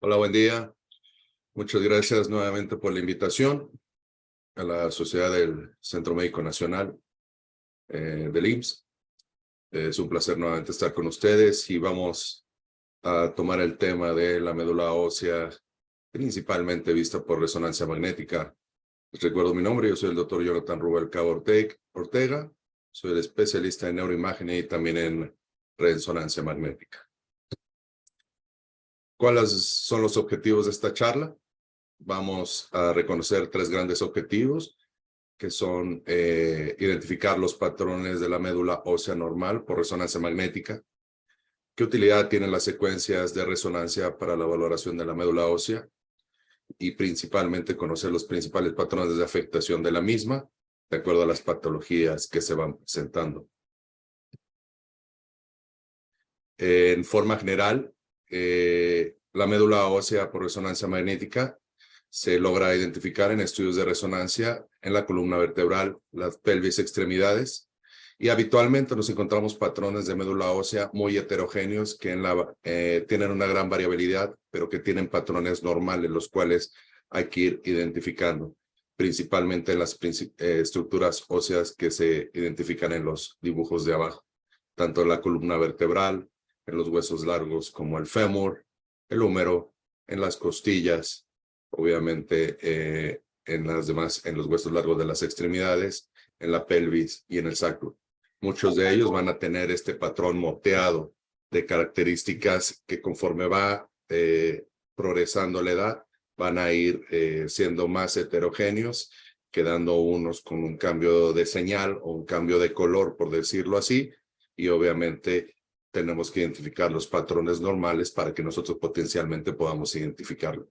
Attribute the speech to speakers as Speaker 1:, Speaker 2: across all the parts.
Speaker 1: Hola, buen día. Muchas gracias nuevamente por la invitación a la Sociedad del Centro Médico Nacional del IMSS. Es un placer nuevamente estar con ustedes y vamos a tomar el tema de la médula ósea, principalmente vista por resonancia magnética. Les recuerdo mi nombre, yo soy el doctor Jonathan Rubalcaba Ortega, soy el especialista en neuroimagen y también en resonancia magnética. ¿Cuáles son los objetivos de esta charla? Vamos a reconocer tres grandes objetivos, que son identificar los patrones de la médula ósea normal por resonancia magnética, qué utilidad tienen las secuencias de resonancia para la valoración de la médula ósea y principalmente conocer los principales patrones de afectación de la misma, de acuerdo a las patologías que se van presentando. En forma general, la médula ósea por resonancia magnética se logra identificar en estudios de resonancia en la columna vertebral, las pelvis, extremidades, y habitualmente nos encontramos patrones de médula ósea muy heterogéneos que tienen una gran variabilidad, pero que tienen patrones normales, los cuales hay que ir identificando, principalmente en las estructuras óseas que se identifican en los dibujos de abajo, tanto en la columna vertebral, en los huesos largos como el fémur, el húmero, en las costillas, obviamente en los huesos largos de las extremidades, en la pelvis y en el sacro. Muchos de ellos van a tener este patrón moteado de características que conforme va progresando la edad, van a ir siendo más heterogéneos, quedando unos con un cambio de señal o un cambio de color, por decirlo así, y obviamente tenemos que identificar los patrones normales para que nosotros potencialmente podamos identificarlo.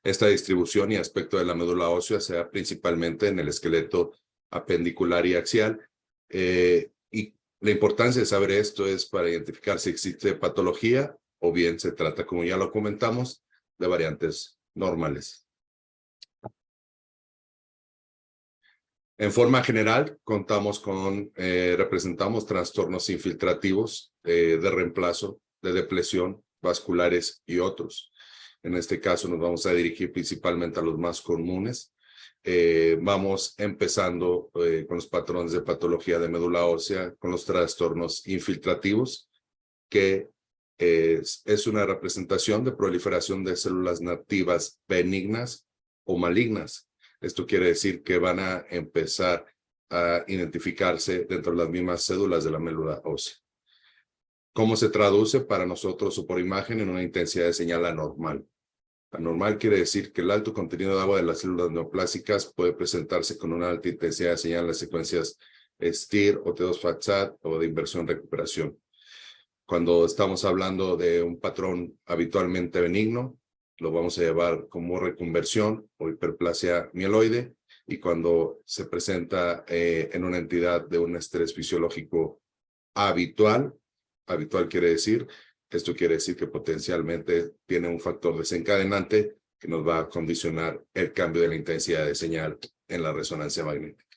Speaker 1: Esta distribución y aspecto de la médula ósea se da principalmente en el esqueleto apendicular y axial. Y la importancia de saber esto es para identificar si existe patología o bien se trata, como ya lo comentamos, de variantes normales. En forma general, representamos trastornos infiltrativos de reemplazo, de depresión, vasculares y otros. En este caso nos vamos a dirigir principalmente a los más comunes. Vamos empezando con los patrones de patología de médula ósea, con los trastornos infiltrativos, que es una representación de proliferación de células nativas benignas o malignas. Esto quiere decir que van a empezar a identificarse dentro de las mismas células de la médula ósea. ¿Cómo se traduce para nosotros o por imagen? En una intensidad de señal anormal. Anormal quiere decir que el alto contenido de agua de las células neoplásicas puede presentarse con una alta intensidad de señal en las secuencias STIR o T2-FAT-SAT o de inversión-recuperación. Cuando estamos hablando de un patrón habitualmente benigno, lo vamos a llevar como reconversión o hiperplasia mieloide, y cuando se presenta en una entidad de un estrés fisiológico habitual quiere decir, esto quiere decir que potencialmente tiene un factor desencadenante que nos va a condicionar el cambio de la intensidad de señal en la resonancia magnética.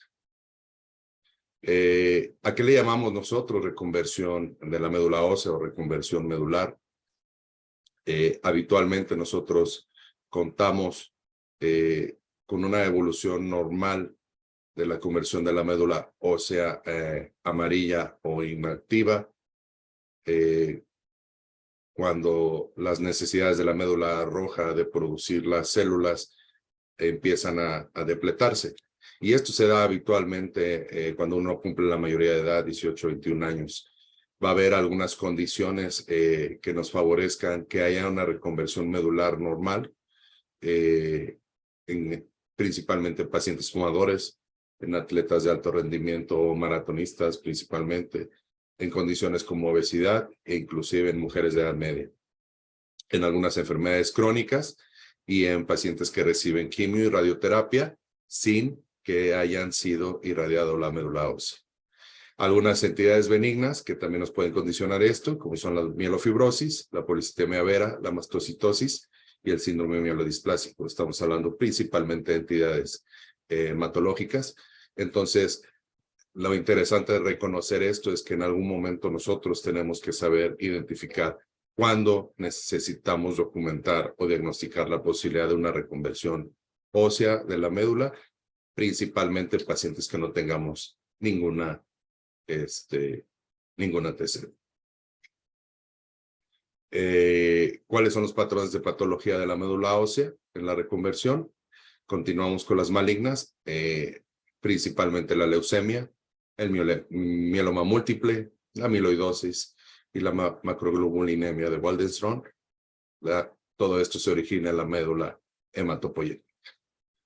Speaker 1: ¿A qué le llamamos nosotros reconversión de la médula ósea o reconversión medular? Habitualmente nosotros contamos con una evolución normal de la conversión de la médula ósea amarilla o inactiva, cuando las necesidades de la médula roja de producir las células empiezan a depletarse. Y esto se da habitualmente cuando uno cumple la mayoría de edad, 18, 21 años. Va a haber algunas condiciones que nos favorezcan que haya una reconversión medular normal, principalmente en pacientes fumadores, en atletas de alto rendimiento o maratonistas principalmente, en condiciones como obesidad e inclusive en mujeres de edad media, en algunas enfermedades crónicas y en pacientes que reciben quimio y radioterapia sin que hayan sido irradiado la médula ósea. Algunas entidades benignas que también nos pueden condicionar esto, como son la mielofibrosis, la policitemia vera, la mastocitosis y el síndrome mielodisplásico. Estamos hablando principalmente de entidades hematológicas. Entonces, lo interesante de reconocer esto es que en algún momento nosotros tenemos que saber identificar cuando necesitamos documentar o diagnosticar la posibilidad de una reconversión ósea de la médula, principalmente pacientes que no tengamos ningún antecedente. ¿Cuáles son los patrones de patología de la médula ósea en la reconversión? Continuamos con las malignas, principalmente la leucemia, el mieloma múltiple, la amiloidosis y la macroglobulinemia de Waldenström. Todo esto se origina en la médula hematopoyética.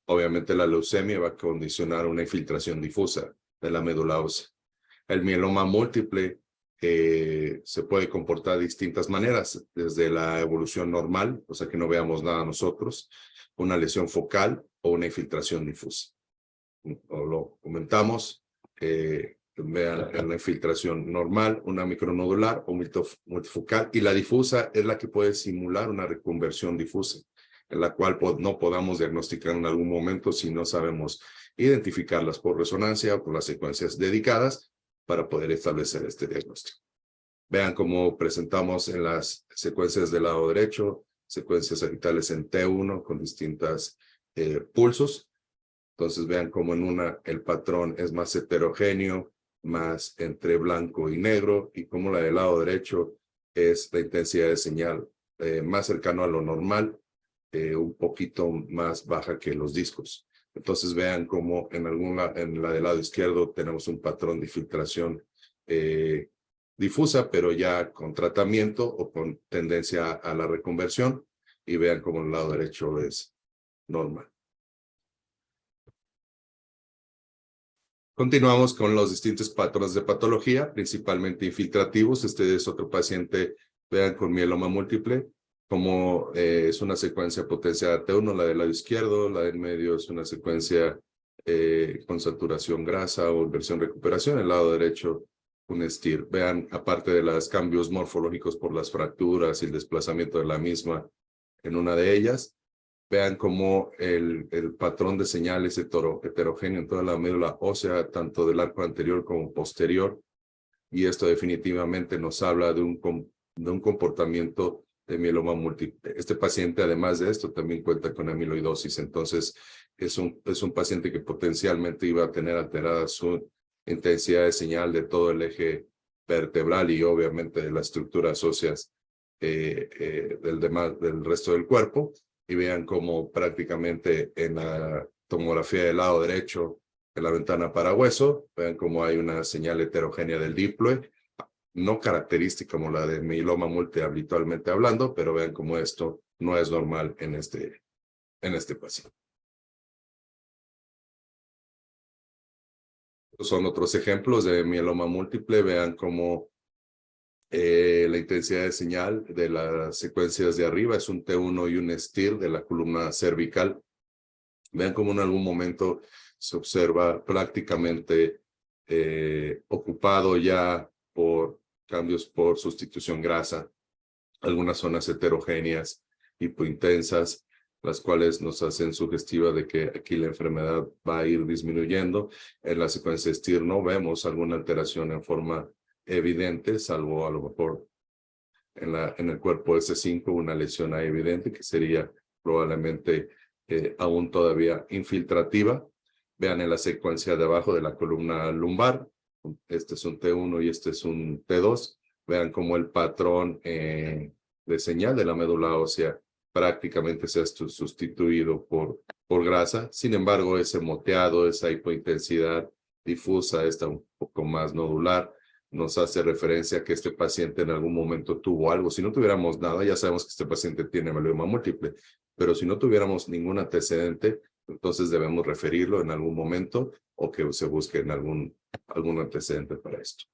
Speaker 1: Obviamente la leucemia va a condicionar una infiltración difusa de la médula ósea. El mieloma múltiple se puede comportar de distintas maneras, desde la evolución normal, o sea que no veamos nada nosotros, una lesión focal o una infiltración difusa. O lo comentamos, vean la infiltración normal, una micronodular o multifocal, y la difusa es la que puede simular una reconversión difusa, en la cual no podamos diagnosticar en algún momento si no sabemos identificarlas por resonancia o por las secuencias dedicadas para poder establecer este diagnóstico. Vean cómo presentamos en las secuencias del lado derecho, secuencias sagittales en T1 con distintos pulsos. Entonces vean cómo en una el patrón es más heterogéneo, más entre blanco y negro, y cómo la del lado derecho es la intensidad de señal más cercano a lo normal, un poquito más baja que los discos. Entonces vean cómo en la del lado izquierdo tenemos un patrón de filtración difusa, pero ya con tratamiento o con tendencia a la reconversión, y vean cómo el lado derecho es normal. Continuamos con los distintos patrones de patología, principalmente infiltrativos. Este es otro paciente, vean, con mieloma múltiple, como es una secuencia potenciada T1, la del lado izquierdo, la del medio es una secuencia con saturación grasa o inversión recuperación, el lado derecho un STIR. Vean, aparte de los cambios morfológicos por las fracturas y el desplazamiento de la misma en una de ellas, vean cómo el patrón de señal es heterogéneo en toda la médula ósea, tanto del arco anterior como posterior, y esto definitivamente nos habla de un comportamiento de mieloma múltiple. Este paciente, además de esto, también cuenta con amiloidosis, entonces es un paciente que potencialmente iba a tener alterada su intensidad de señal de todo el eje vertebral y obviamente de las estructuras óseas del resto del cuerpo. Y vean cómo prácticamente en la tomografía del lado derecho, en la ventana para hueso, vean cómo hay una señal heterogénea del diploe, no característica como la de mieloma múltiple habitualmente hablando, pero vean cómo esto no es normal en este paciente. Estos son otros ejemplos de mieloma múltiple. Vean cómo la intensidad de señal de las secuencias de arriba es un T1 y un STIR de la columna cervical. Vean cómo en algún momento se observa prácticamente ocupado ya por cambios por sustitución grasa, algunas zonas heterogéneas, hipointensas, las cuales nos hacen sugestiva de que aquí la enfermedad va a ir disminuyendo. En la secuencia STIR no vemos alguna alteración en forma evidente, salvo a lo mejor en el cuerpo S5 una lesión ahí evidente que sería probablemente aún todavía infiltrativa. Vean en la secuencia de abajo de la columna lumbar, este es un T1 y este es un T2. Vean cómo el patrón de señal de la médula ósea prácticamente se ha sustituido por grasa. Sin embargo, ese moteado, esa hipointensidad difusa, está un poco más nodular, nos hace referencia a que este paciente en algún momento tuvo algo. Si no tuviéramos nada, ya sabemos que este paciente tiene mieloma múltiple, pero si no tuviéramos ningún antecedente, entonces debemos referirlo en algún momento o que se busque en algún antecedente para esto.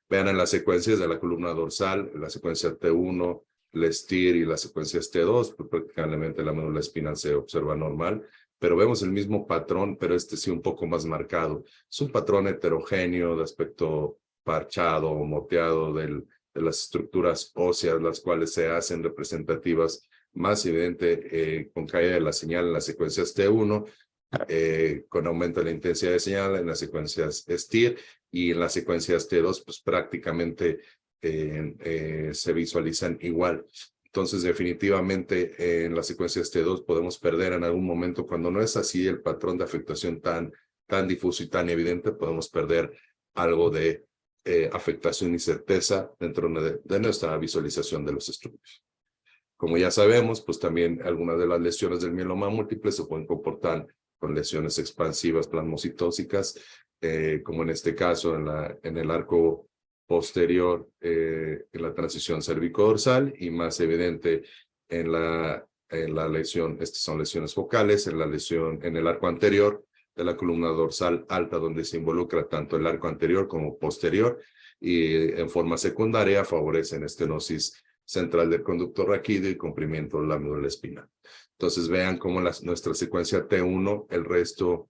Speaker 1: Vean en las secuencias de la columna dorsal, la secuencia T1, el STIR y las secuencias T2, pues prácticamente la médula espinal se observa normal, pero vemos el mismo patrón, pero este sí un poco más marcado. Es un patrón heterogéneo de aspecto parchado o moteado de las estructuras óseas, las cuales se hacen representativas, más evidente con caída de la señal en las secuencias T1, con aumento de la intensidad de señal en las secuencias STIR, y en las secuencias T2, pues prácticamente se visualizan igual. Entonces, definitivamente en la secuencia ST2 podemos perder en algún momento, cuando no es así el patrón de afectación tan difuso y tan evidente, podemos perder algo de afectación y certeza dentro de nuestra visualización de los estudios. Como ya sabemos, pues también algunas de las lesiones del mieloma múltiple se pueden comportar con lesiones expansivas plasmocitósicas, como en este caso en el arco posterior, en la transición cervicodorsal, y más evidente en la lesión, estas son lesiones focales, en la lesión en el arco anterior de la columna dorsal alta, donde se involucra tanto el arco anterior como posterior, y en forma secundaria favorecen estenosis central del conducto raquídeo y comprimiento de la médula espinal. Entonces vean cómo nuestra secuencia T1, el resto,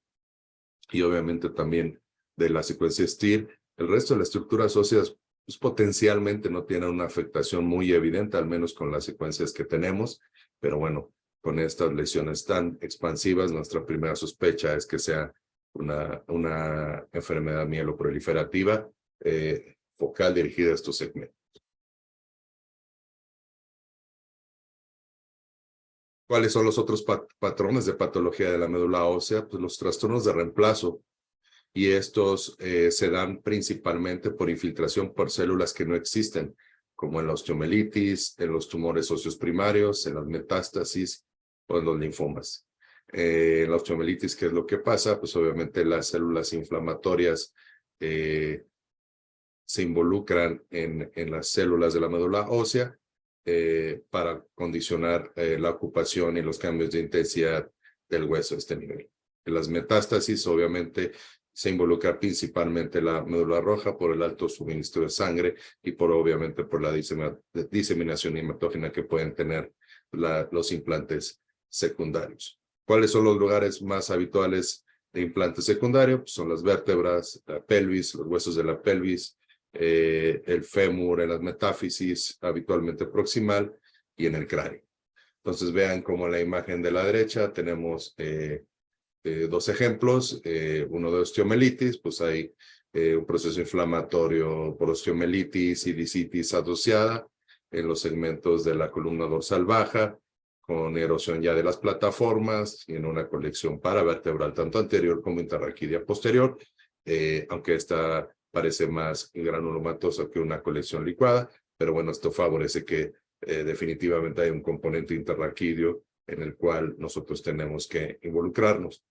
Speaker 1: y obviamente también de la secuencia STIR, el resto de las estructuras óseas pues, potencialmente no tienen una afectación muy evidente, al menos con las secuencias que tenemos, pero bueno, con estas lesiones tan expansivas, nuestra primera sospecha es que sea una enfermedad mieloproliferativa focal dirigida a estos segmentos. ¿Cuáles son los otros patrones de patología de la médula ósea? Pues los trastornos de reemplazo, y estos se dan principalmente por infiltración por células que no existen, como en la osteomelitis, en los tumores óseos primarios, en las metástasis o en los linfomas. En la osteomelitis, ¿qué es lo que pasa? Pues obviamente las células inflamatorias se involucran en las células de la médula ósea para condicionar la ocupación y los cambios de intensidad del hueso a este nivel. En las metástasis, obviamente, se involucra principalmente la médula roja por el alto suministro de sangre y obviamente por la diseminación hematógena que pueden tener los implantes secundarios. ¿Cuáles son los lugares más habituales de implante secundario? Pues son las vértebras, la pelvis, los huesos de la pelvis, el fémur en las metáfisis, habitualmente proximal, y en el cráneo. Entonces vean como en la imagen de la derecha tenemos dos ejemplos, uno de osteomelitis, pues hay un proceso inflamatorio por osteomelitis y licitis asociada en los segmentos de la columna dorsal baja, con erosión ya de las plataformas y en una colección paravertebral tanto anterior como interraquídea posterior, aunque esta parece más granulomatosa que una colección licuada, pero bueno, esto favorece que definitivamente hay un componente interraquídeo en el cual nosotros tenemos que involucrarnos.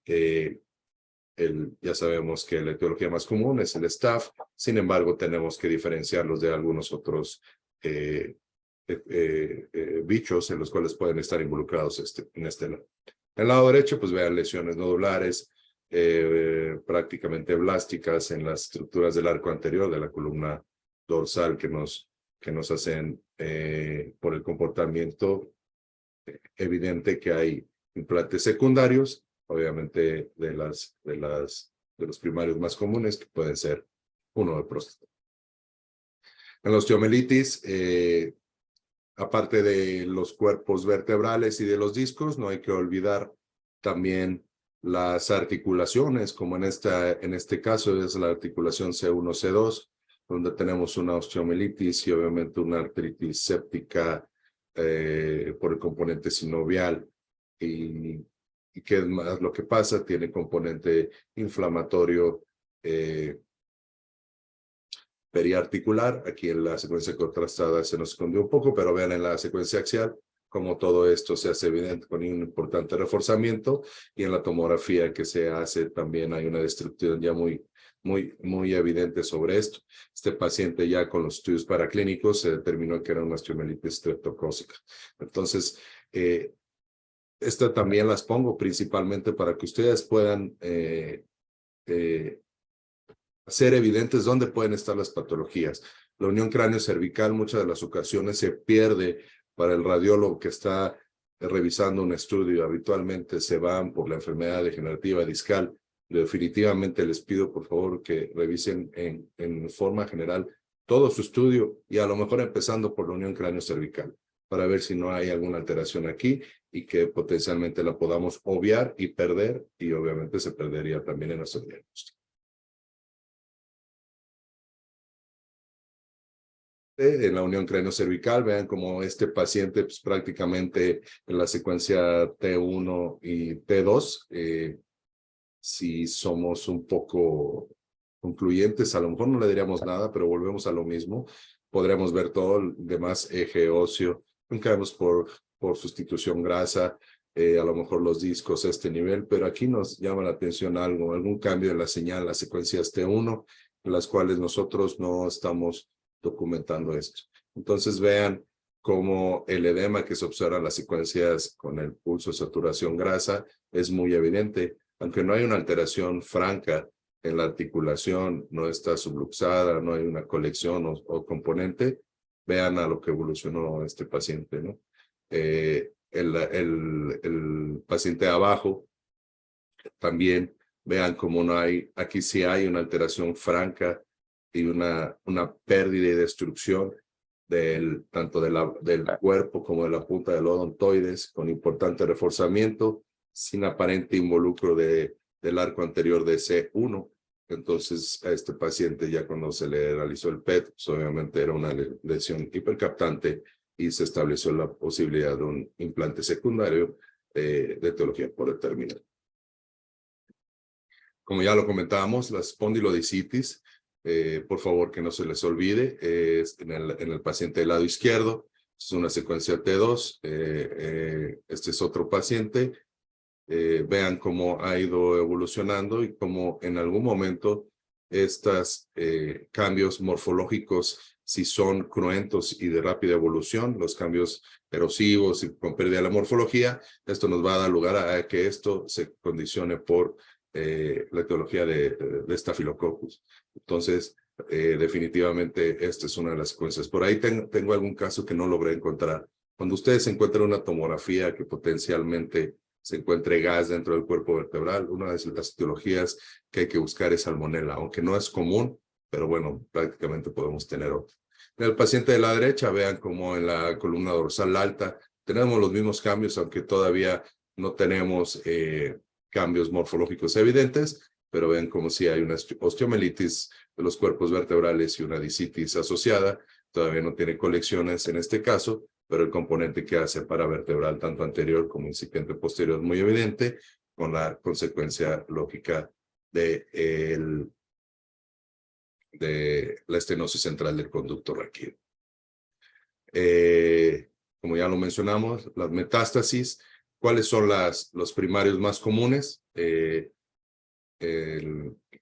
Speaker 1: Ya sabemos que la etiología más común es el staph, sin embargo, tenemos que diferenciarlos de algunos otros bichos en los cuales pueden estar involucrados en este lado. En el lado derecho, pues vean lesiones nodulares, prácticamente blásticas en las estructuras del arco anterior de la columna dorsal que nos hacen por el comportamiento evidente que hay implantes secundarios, obviamente de los primarios más comunes, que pueden ser uno de próstata. En la osteomelitis, aparte de los cuerpos vertebrales y de los discos, no hay que olvidar también las articulaciones, como en este caso es la articulación C1, C2, donde tenemos una osteomelitis y obviamente una artritis séptica por el componente sinovial. ¿Y qué es más lo que pasa? Tiene componente inflamatorio periarticular. Aquí en la secuencia contrastada se nos escondió un poco, pero vean en la secuencia axial cómo todo esto se hace evidente con un importante reforzamiento, y en la tomografía que se hace también hay una destrucción ya muy evidente sobre esto. Este paciente ya con los estudios paraclínicos se determinó que era una osteomelitis streptocócica. Entonces, esta también las pongo principalmente para que ustedes puedan hacer evidentes dónde pueden estar las patologías. La unión cráneo-cervical muchas de las ocasiones se pierde para el radiólogo que está revisando un estudio. Habitualmente se van por la enfermedad degenerativa discal. Definitivamente les pido por favor que revisen en forma general todo su estudio, y a lo mejor empezando por la unión cráneo-cervical, para ver si no hay alguna alteración aquí y que potencialmente la podamos obviar y perder, y obviamente se perdería también en nuestro diagnóstico. en la unión cráneo-cervical. Vean como este paciente pues, prácticamente en la secuencia T1 y T2, si somos un poco concluyentes, a lo mejor no le diríamos nada, pero volvemos a lo mismo. Podremos ver todo el demás eje óseo, nunca vemos por sustitución grasa, a lo mejor los discos a este nivel, pero aquí nos llama la atención algo, algún cambio en la señal, las secuencias T1, en las cuales nosotros no estamos documentando esto. Entonces vean cómo el edema que se observa en las secuencias con el pulso de saturación grasa es muy evidente, aunque no hay una alteración franca en la articulación, no está subluxada, no hay una colección o componente. Vean a lo que evolucionó este paciente, ¿no? El paciente de abajo también, vean cómo no hay, aquí sí hay una alteración franca y una pérdida y destrucción tanto del cuerpo como de la punta del odontoides, con importante reforzamiento, sin aparente involucro del arco anterior de C1. Entonces, a este paciente ya cuando se le realizó el PET, pues obviamente era una lesión hipercaptante y se estableció la posibilidad de un implante secundario de etiología por determinar. Como ya lo comentábamos, la espondilodicitis, por favor que no se les olvide, es en el paciente del lado izquierdo, es una secuencia T2, este es otro paciente. Vean cómo ha ido evolucionando y cómo en algún momento estos cambios morfológicos, si son cruentos y de rápida evolución, los cambios erosivos y con pérdida de la morfología, esto nos va a dar lugar a que esto se condicione por la etiología de Staphylococcus. Entonces, definitivamente esta es una de las secuencias. Por ahí tengo algún caso que no logré encontrar. Cuando ustedes encuentran una tomografía que potencialmente se encuentre gas dentro del cuerpo vertebral, una de las etiologías que hay que buscar es salmonela, aunque no es común, pero bueno, prácticamente podemos tener otro. En el paciente de la derecha, vean como en la columna dorsal alta tenemos los mismos cambios, aunque todavía no tenemos cambios morfológicos evidentes, pero ven como si hay una osteomelitis de los cuerpos vertebrales y una disitis asociada. Todavía no tiene colecciones en este caso, pero el componente que hace paravertebral, tanto anterior como incipiente posterior, es muy evidente, con la consecuencia lógica de la estenosis central del conducto raquídeo. Como ya lo mencionamos, las metástasis, ¿cuáles son los primarios más comunes? El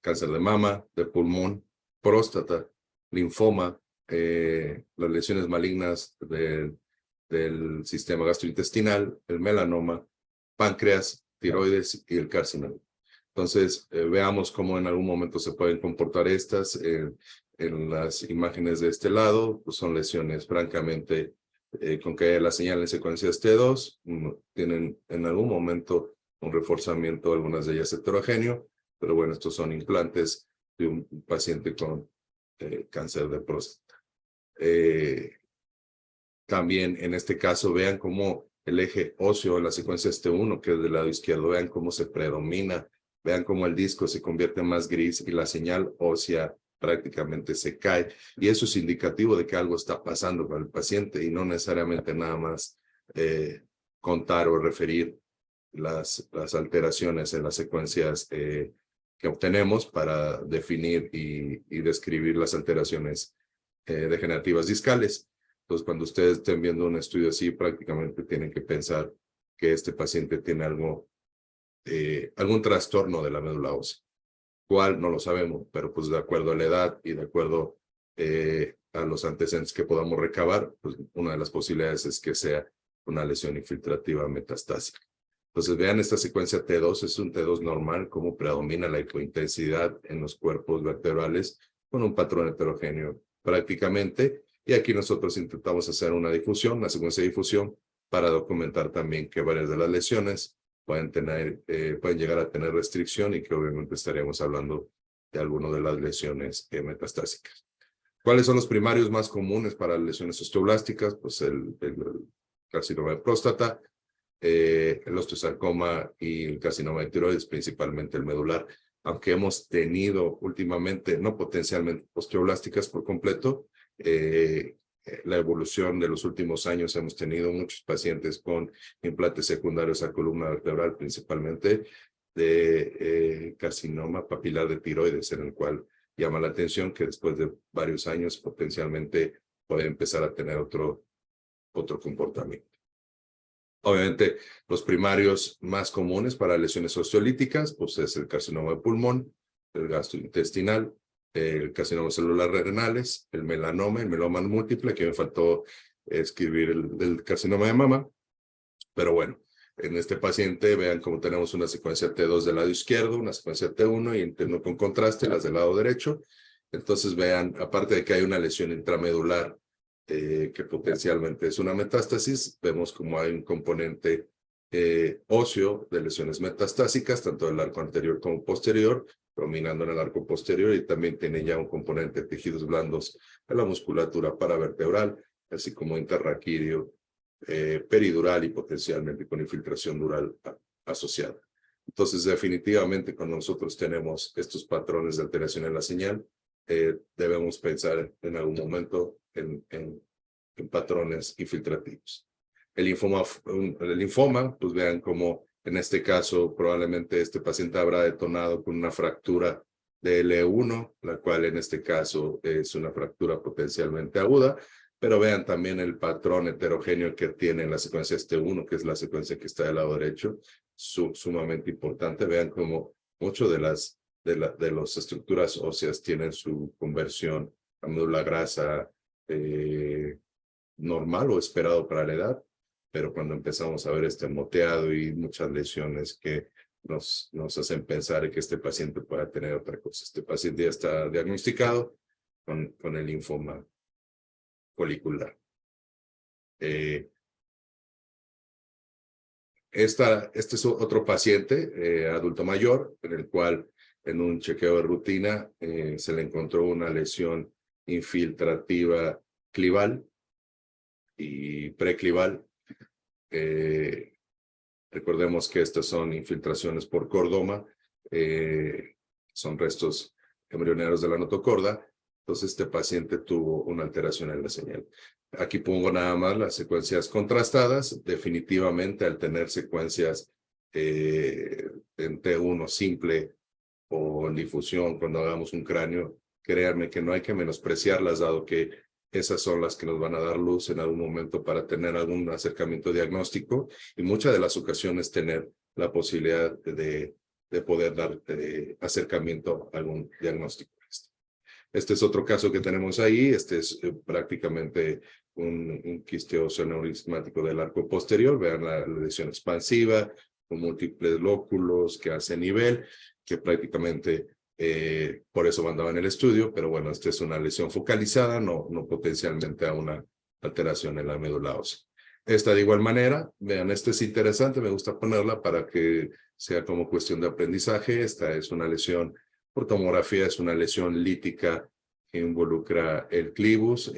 Speaker 1: cáncer de mama, de pulmón, próstata, linfoma, las lesiones malignas del sistema gastrointestinal, el melanoma, páncreas, tiroides y el carcinoma. Entonces, veamos cómo en algún momento se pueden comportar estas. En las imágenes de este lado, pues son lesiones francamente con que la señal en secuencias T2 tienen en algún momento un reforzamiento, algunas de ellas heterogéneo, pero bueno, estos son implantes de un paciente con cáncer de próstata. También en este caso, vean cómo el eje óseo en la secuencia T1, que es del lado izquierdo, vean cómo se predomina, vean cómo el disco se convierte en más gris y la señal ósea prácticamente se cae. Y eso es indicativo de que algo está pasando con el paciente y no necesariamente nada más contar o referir las alteraciones en las secuencias que obtenemos para definir y describir las alteraciones degenerativas discales. Entonces, cuando ustedes estén viendo un estudio así, prácticamente tienen que pensar que este paciente tiene algún trastorno de la médula ósea. ¿Cuál? No lo sabemos, pero pues de acuerdo a la edad y de acuerdo a los antecedentes que podamos recabar, pues una de las posibilidades es que sea una lesión infiltrativa metastásica. Entonces, vean esta secuencia T2, es un T2 normal, cómo predomina la hipointensidad en los cuerpos vertebrales con un patrón heterogéneo prácticamente. Y aquí nosotros intentamos hacer una difusión, una secuencia de difusión, para documentar también que varias de las lesiones pueden llegar a tener restricción y que obviamente estaríamos hablando de algunas de las lesiones metastásicas. ¿Cuáles son los primarios más comunes para las lesiones osteoblásticas? Pues el carcinoma de próstata, el osteosarcoma y el carcinoma de tiroides, principalmente el medular, aunque hemos tenido últimamente, no potencialmente osteoblásticas por completo, la evolución de los últimos años hemos tenido muchos pacientes con implantes secundarios a columna vertebral, principalmente de carcinoma papilar de tiroides, en el cual llama la atención que después de varios años potencialmente puede empezar a tener otro comportamiento. Obviamente, los primarios más comunes para lesiones osteolíticas, pues es el carcinoma de pulmón, el gastrointestinal, el carcinoma celular renales, el meloma múltiple, que me faltó escribir el carcinoma de mama. Pero bueno, en este paciente, vean cómo tenemos una secuencia T2 del lado izquierdo, una secuencia T1 y interno con contraste, las del lado derecho. Entonces vean, aparte de que hay una lesión intramedular que potencialmente es una metástasis, vemos como hay un componente óseo de lesiones metastásicas, tanto del arco anterior como posterior, dominando en el arco posterior, y también tiene ya un componente de tejidos blandos de la musculatura paravertebral, así como interraquídeo, peridural y potencialmente con infiltración dural asociada. Entonces, definitivamente, cuando nosotros tenemos estos patrones de alteración en la señal, debemos pensar en algún momento en patrones infiltrativos. El linfoma, pues vean cómo en este caso probablemente este paciente habrá detonado con una fractura de L1, la cual en este caso es una fractura potencialmente aguda, pero vean también el patrón heterogéneo que tiene en la secuencia T1, que es la secuencia que está del lado derecho, sumamente importante. Vean cómo mucho de las estructuras óseas tienen su conversión a médula grasa normal o esperado para la edad, pero cuando empezamos a ver este moteado y muchas lesiones que nos hacen pensar que este paciente pueda tener otra cosa. Este paciente ya está diagnosticado con el linfoma folicular. Este es otro paciente, adulto mayor, en el cual en un chequeo de rutina se le encontró una lesión infiltrativa clival y preclival. Recordemos que estas son infiltraciones por cordoma, son restos embrionarios de la notocorda. Entonces, este paciente tuvo una alteración en la señal. Aquí pongo nada más las secuencias contrastadas. Definitivamente, al tener secuencias en T1 simple o en difusión, cuando hagamos un cráneo, créanme que no hay que menospreciarlas, dado que esas son las que nos van a dar luz en algún momento para tener algún acercamiento diagnóstico y muchas de las ocasiones tener la posibilidad de poder dar acercamiento a algún diagnóstico. Este es otro caso que tenemos ahí. Este es prácticamente un quiste óseo neurismático del arco posterior. Vean la lesión expansiva con múltiples lóculos que hace nivel, que prácticamente por eso mandaba en el estudio, pero bueno, esta es una lesión focalizada, no potencialmente a una alteración en la médula ósea. Esta de igual manera, vean, esta es interesante, me gusta ponerla para que sea como cuestión de aprendizaje. Esta es una lesión por tomografía, es una lesión lítica que involucra el clivus,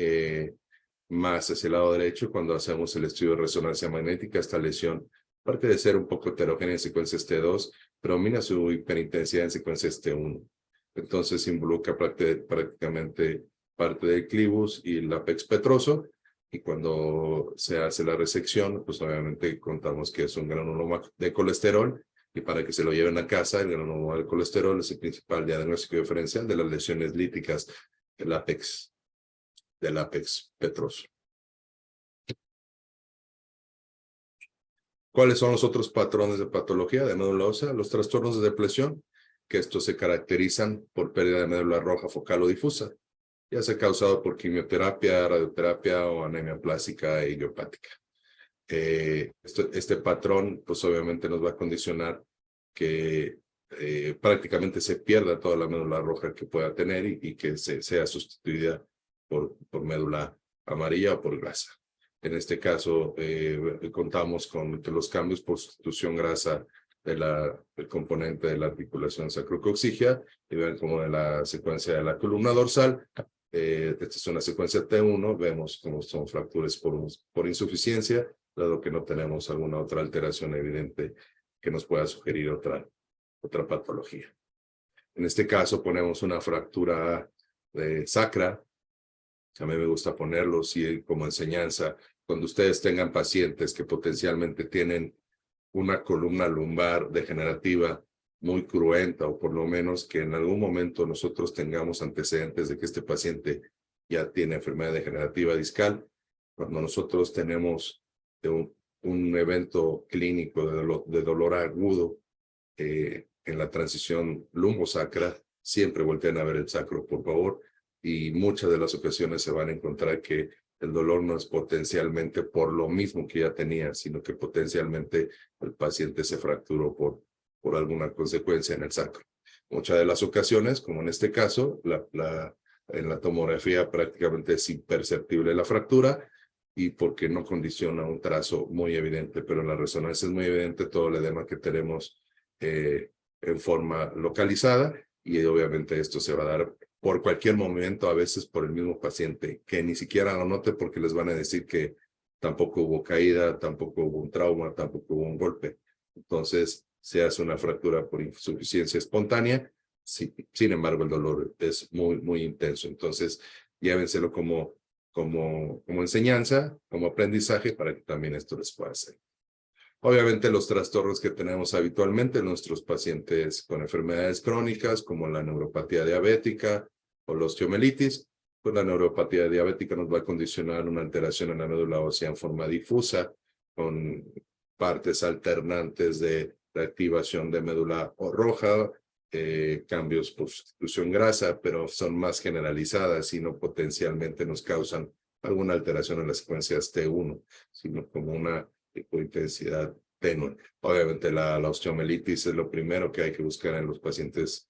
Speaker 1: más hacia el lado derecho. Cuando hacemos el estudio de resonancia magnética, esta lesión, aparte de ser un poco heterogénea en secuencias T2, predomina su hiperintensidad en secuencias T1. Entonces involucra prácticamente parte del clivus y el apex petroso, y cuando se hace la resección, pues obviamente contamos que es un granuloma de colesterol, y para que se lo lleven a casa, el granuloma de colesterol es el principal diagnóstico diferencial de las lesiones líticas del apex petroso. ¿Cuáles son los otros patrones de patología de médula ósea? Los trastornos de depresión, que estos se caracterizan por pérdida de médula roja focal o difusa, ya sea causado por quimioterapia, radioterapia o anemia plástica e idiopática. Este patrón, pues obviamente nos va a condicionar que prácticamente se pierda toda la médula roja que pueda tener y que sea sustituida por médula amarilla o por grasa. En este caso, contamos con que los cambios por sustitución grasa del componente de la articulación sacrocoxígea, y ven como en la secuencia de la columna dorsal, esta es una secuencia T1, vemos cómo son fracturas por insuficiencia, dado que no tenemos alguna otra alteración evidente que nos pueda sugerir otra patología. En este caso ponemos una fractura sacra A mí me gusta ponerlos y como enseñanza, cuando ustedes tengan pacientes que potencialmente tienen una columna lumbar degenerativa muy cruenta, o por lo menos que en algún momento nosotros tengamos antecedentes de que este paciente ya tiene enfermedad degenerativa discal, cuando nosotros tenemos un evento clínico de dolor agudo en la transición lumbosacra, siempre volteen a ver el sacro, por favor, y muchas de las ocasiones se van a encontrar que el dolor no es potencialmente por lo mismo que ya tenía, sino que potencialmente el paciente se fracturó por alguna consecuencia en el sacro. Muchas de las ocasiones, como en este caso, en la tomografía prácticamente es imperceptible la fractura y porque no condiciona un trazo muy evidente, pero en la resonancia es muy evidente todo el edema que tenemos en forma localizada, y obviamente esto se va a dar por cualquier momento, a veces por el mismo paciente, que ni siquiera lo note porque les van a decir que tampoco hubo caída, tampoco hubo un trauma, tampoco hubo un golpe. Entonces, se hace una fractura por insuficiencia espontánea, sin embargo, el dolor es muy intenso. Entonces, llévenselo como enseñanza, como aprendizaje, para que también esto les pueda hacer. Obviamente los trastornos que tenemos habitualmente en nuestros pacientes con enfermedades crónicas, como la neuropatía diabética o la osteomielitis, pues la neuropatía diabética nos va a condicionar una alteración en la médula ósea en forma difusa, con partes alternantes de reactivación de médula roja, cambios por sustitución grasa, pero son más generalizadas y no potencialmente nos causan alguna alteración en las secuencias T1, sino como una intensidad tenue. Obviamente la osteomielitis es lo primero que hay que buscar en los pacientes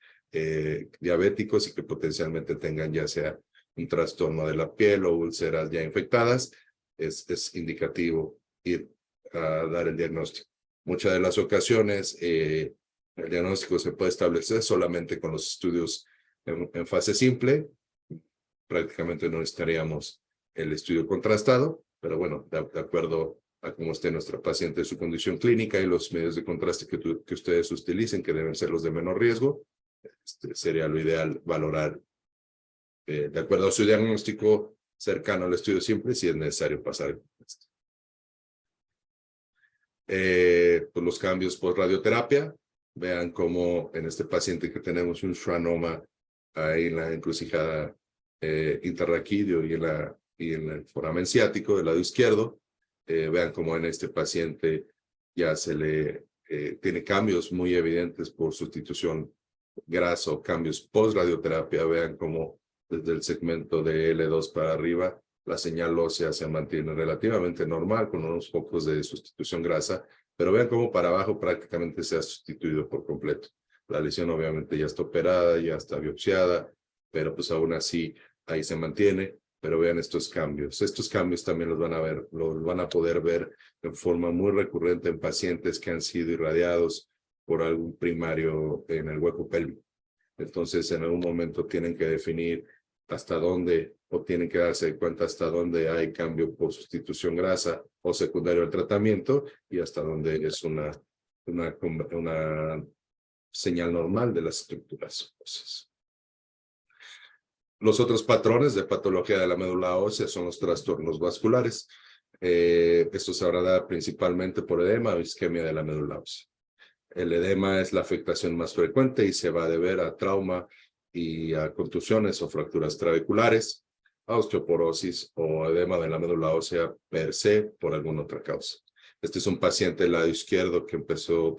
Speaker 1: diabéticos y que potencialmente tengan ya sea un trastorno de la piel o úlceras ya infectadas. Es indicativo ir a dar el diagnóstico. Muchas de las ocasiones el diagnóstico se puede establecer solamente con los estudios en fase simple. Prácticamente no necesitaríamos el estudio contrastado, pero bueno, de acuerdo a cómo esté nuestra paciente, su condición clínica y los medios de contraste que ustedes utilicen, que deben ser los de menor riesgo, sería lo ideal valorar de acuerdo a su diagnóstico cercano al estudio simple, si es necesario pasar. Pues los cambios por radioterapia, vean cómo en este paciente que tenemos un schwannoma ahí en la encrucijada interraquídeo y en el foramen ciático del lado izquierdo. Vean cómo en este paciente ya se le tiene cambios muy evidentes por sustitución grasa o cambios post-radioterapia. Vean cómo desde el segmento de L2 para arriba la señal ósea se mantiene relativamente normal con unos pocos de sustitución grasa, pero vean cómo para abajo prácticamente se ha sustituido por completo. La lesión obviamente ya está operada, ya está biopsiada, pero pues aún así ahí se mantiene. Pero vean estos cambios. Estos cambios también los van a poder ver en forma muy recurrente en pacientes que han sido irradiados por algún primario en el hueco pélvico. Entonces, en algún momento tienen que definir hasta dónde, o tienen que darse cuenta hasta dónde hay cambio por sustitución grasa o secundario al tratamiento, y hasta dónde es una señal normal de las estructuras óseas. Los otros patrones de patología de la médula ósea son los trastornos vasculares. Esto se habrá dado principalmente por edema o isquemia de la médula ósea. El edema es la afectación más frecuente y se va a deber a trauma y a contusiones o fracturas trabeculares, a osteoporosis o edema de la médula ósea per se por alguna otra causa. Este es un paciente del lado izquierdo que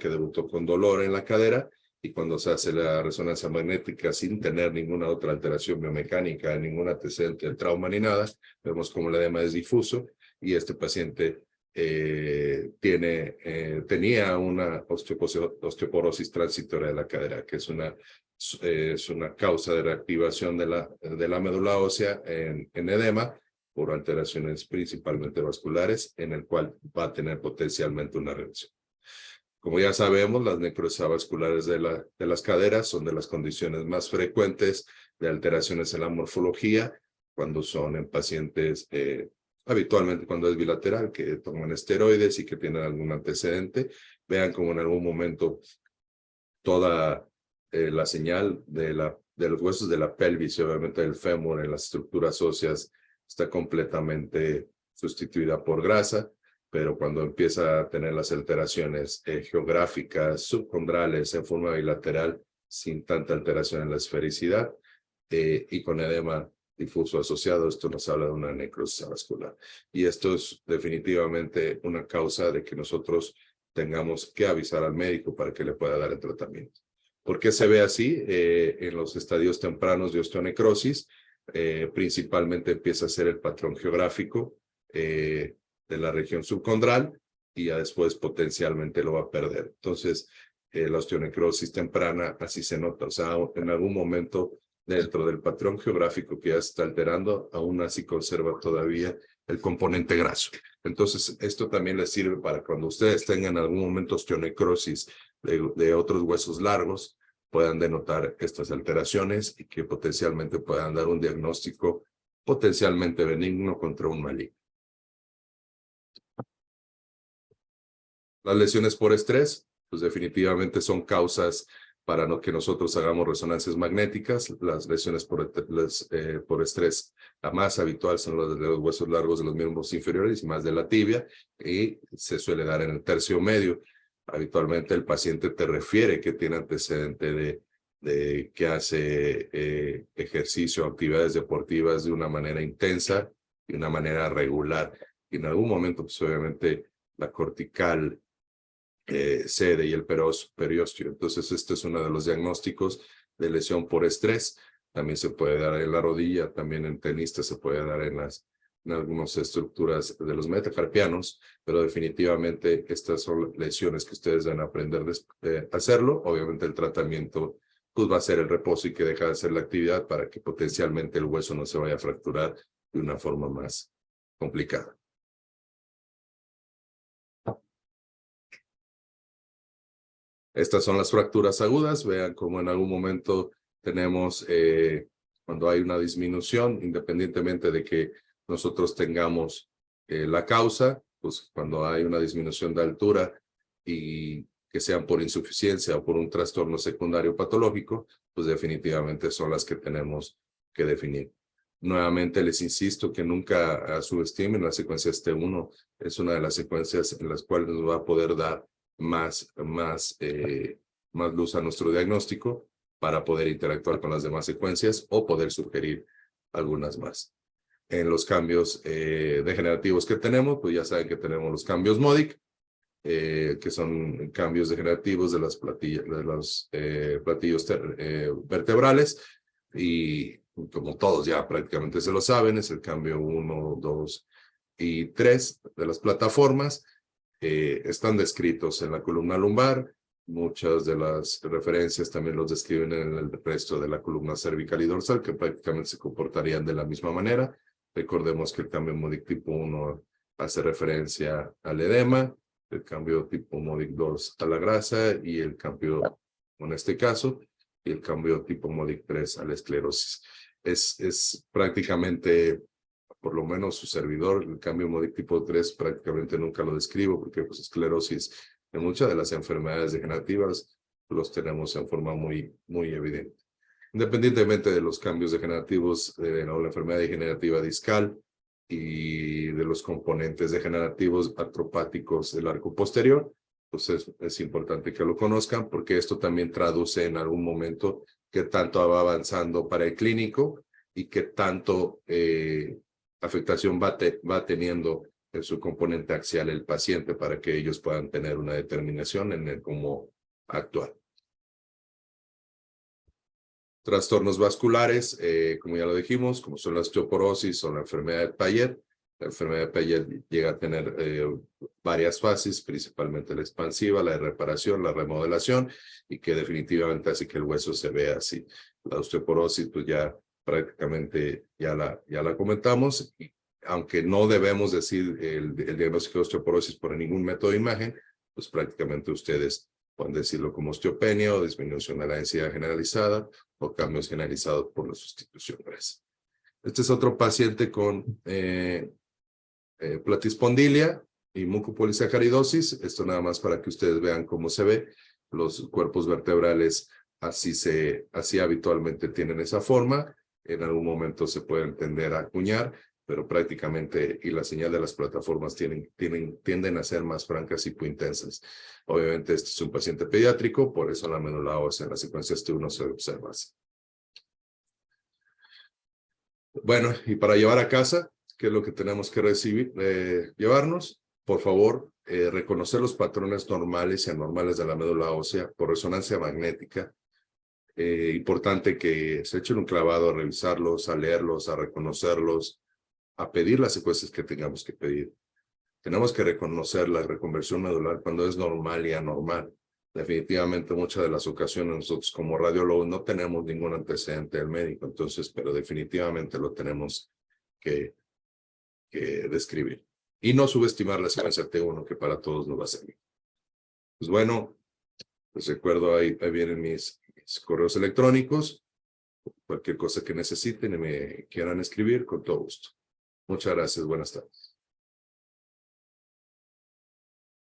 Speaker 1: debutó con dolor en la cadera, y cuando se hace la resonancia magnética sin tener ninguna otra alteración biomecánica, ningún antecedente de trauma ni nada, vemos como el edema es difuso, y este paciente tenía una osteoporosis transitoria de la cadera, que es una causa de reactivación de la médula ósea en edema por alteraciones principalmente vasculares, en el cual va a tener potencialmente una reacción. Como ya sabemos, las necrosis vasculares de las caderas son de las condiciones más frecuentes de alteraciones en la morfología cuando son en pacientes, habitualmente cuando es bilateral, que toman esteroides y que tienen algún antecedente. Vean como en algún momento toda la señal de los huesos de la pelvis y obviamente del fémur en las estructuras óseas está completamente sustituida por grasa, pero cuando empieza a tener las alteraciones geográficas, subcondrales en forma bilateral, sin tanta alteración en la esfericidad, y con edema difuso asociado, esto nos habla de una necrosis vascular. Y esto es definitivamente una causa de que nosotros tengamos que avisar al médico para que le pueda dar el tratamiento. ¿Por qué se ve así? En los estadios tempranos de osteonecrosis, principalmente empieza a ser el patrón geográfico de la región subcondral y ya después potencialmente lo va a perder. Entonces, la osteonecrosis temprana así se nota. O sea, en algún momento dentro del patrón geográfico que ya se está alterando, aún así conserva todavía el componente graso. Entonces, esto también les sirve para cuando ustedes tengan en algún momento osteonecrosis de otros huesos largos, puedan denotar estas alteraciones y que potencialmente puedan dar un diagnóstico potencialmente benigno contra un maligno. Las lesiones por estrés, pues definitivamente son causas para que nosotros hagamos resonancias magnéticas. Las lesiones por estrés, la más habitual son las de los huesos largos de los miembros inferiores y más de la tibia, y se suele dar en el tercio medio. Habitualmente el paciente te refiere que tiene antecedente de que hace ejercicio, actividades deportivas de una manera intensa y una manera regular. Y en algún momento, pues obviamente, la cortical cede y el periósteo. Entonces, este es uno de los diagnósticos de lesión por estrés. También se puede dar en la rodilla, también en tenistas se puede dar en algunas estructuras de los metacarpianos, pero definitivamente estas son lesiones que ustedes deben aprender a hacerlo. Obviamente el tratamiento pues va a ser el reposo y que deja de hacer la actividad para que potencialmente el hueso no se vaya a fracturar de una forma más complicada. Estas son las fracturas agudas. Vean cómo en algún momento tenemos, cuando hay una disminución, independientemente de que nosotros tengamos la causa, pues cuando hay una disminución de altura y que sean por insuficiencia o por un trastorno secundario patológico, pues definitivamente son las que tenemos que definir. Nuevamente les insisto que nunca subestimen la secuencia ST1. Es una de las secuencias en las cuales nos va a poder dar más luz a nuestro diagnóstico para poder interactuar con las demás secuencias o poder sugerir algunas más. En los cambios degenerativos que tenemos, pues ya saben que tenemos los cambios MODIC, que son cambios degenerativos de los platillos vertebrales, y como todos ya prácticamente se lo saben, es el cambio 1, 2 y 3 de las plataformas. Están descritos en la columna lumbar. Muchas de las referencias también los describen en el resto de la columna cervical y dorsal, que prácticamente se comportarían de la misma manera. Recordemos que el cambio MODIC tipo 1 hace referencia al edema, el cambio tipo MODIC 2 a la grasa y el cambio, en este caso, y el cambio tipo MODIC 3 a la esclerosis. Es prácticamente, por lo menos su servidor, el cambio MODIC tipo 3 prácticamente nunca lo describo porque pues esclerosis en muchas de las enfermedades degenerativas los tenemos en forma muy evidente. Independientemente de los cambios degenerativos de la enfermedad degenerativa discal y de los componentes degenerativos artropáticos del arco posterior, pues es importante que lo conozcan porque esto también traduce en algún momento qué tanto va avanzando para el clínico y qué tanto afectación va teniendo en su componente axial el paciente para que ellos puedan tener una determinación en el cómo actuar. Trastornos vasculares, como ya lo dijimos, como son la osteoporosis o la enfermedad de Payet. La enfermedad de Payet llega a tener varias fases, principalmente la expansiva, la de reparación, la remodelación, y que definitivamente hace que el hueso se vea así. La osteoporosis, pues ya prácticamente ya la comentamos, y aunque no debemos decir el diagnóstico de osteoporosis por ningún método de imagen, pues prácticamente ustedes pueden decirlo como osteopenia o disminución de la densidad generalizada o cambios generalizados por la sustitución grasa. Este es otro paciente con platispondilia y mucopolisacaridosis. Esto nada más para que ustedes vean cómo se ve. Los cuerpos vertebrales así habitualmente tienen esa forma. En algún momento se pueden tender a acuñar. pero prácticamente, y la señal de las plataformas tienden a ser más francas y intensas. Obviamente, este es un paciente pediátrico, por eso la médula ósea en las secuencias T1 se observa así. Bueno, y para llevar a casa, ¿qué es lo que tenemos que llevarnos? Por favor, reconocer los patrones normales y anormales de la médula ósea por resonancia magnética. Importante que se echen un clavado a revisarlos, a leerlos, a reconocerlos, a pedir las secuencias que tengamos que pedir. Tenemos que reconocer la reconversión medular cuando es normal y anormal. Definitivamente, muchas de las ocasiones nosotros como radiólogos no tenemos ningún antecedente del médico, entonces, pero definitivamente lo tenemos que describir. Y no subestimar la secuencia T1, que para todos nos va a servir. Pues bueno, les recuerdo, ahí vienen mis correos electrónicos. Cualquier cosa que necesiten y me quieran escribir, con todo gusto. Muchas gracias. Buenas tardes.